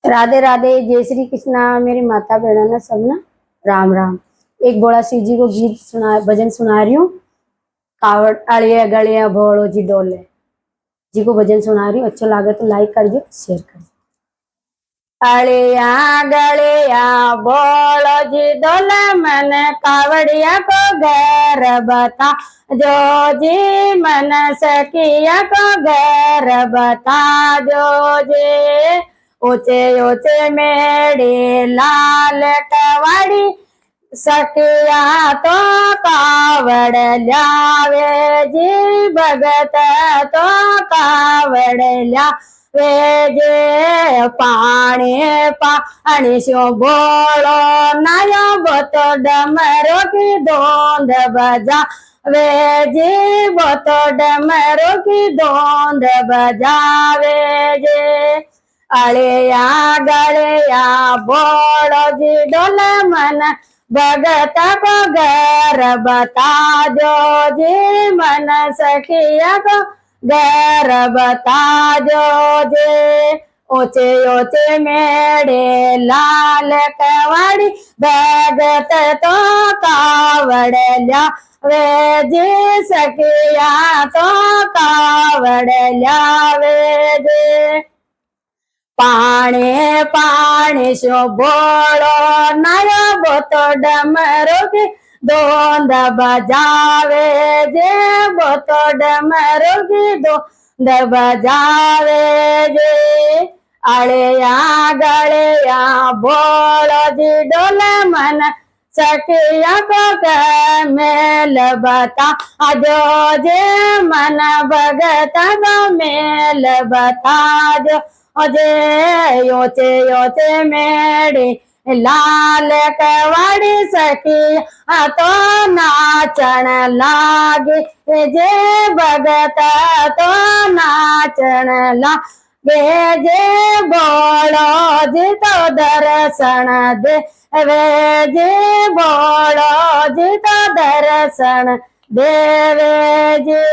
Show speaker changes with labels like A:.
A: राधे राधे, जय श्री कृष्णा। मेरी माता बहना सबना राम राम। एक बोला शिव जी को गीत सुना, भजन सुना रही हूँ। कावड़ अड़िया गलिया भोड़ो जी डोले जी को भजन सुना रही हूँ। अच्छा लगे तो लाइक कर दो, शेयर कर दो। अड़िया गलिया भोड़ो जी डोले, मैंने कावड़िया को घर बता जो जी, मन सखिया को घर बता जो जी। ऊंचे ऊंचे मेड़ी लाल कवाड़ी, सखिया तो कावड़ ल्यावे जी, भगत तो कावड़ ल्यावे जे। पानी पानी शो बोलो नया बोतो डमरो की दोंद बजा वे जी, बोतो डमरो की दोंद बजावे जे। अड़िया गड़िया बोलो जी डोले, मन भगत को घर बता जो जी, मन सखिया को घर बता जो जी। ऊंचे ऊंचे मेड़े लाल कवाड़ी, भगत तो कावड़ ल्यावे जी, सखिया तो कावड़ ल्यावे जी। पानी पानी शो बोलो नया बोतो डमरो की दोंद बजावे जे, बोतो डमरो की दोंद बजावे जे। अड़िया गड़िया बोलो जी डोले, मन सखिया को मेल बता जो जे, मन भगत को मेल बता जो जे। ऊंचे ऊंचे मेड़ी लाल कवाड़ी, सखिया तो नाचन लागे जे, भगत तो नाचन लागे जे। बोलो जी तो दर्शन दे वे जे, बोलो जी तो दर्शन देवे जी।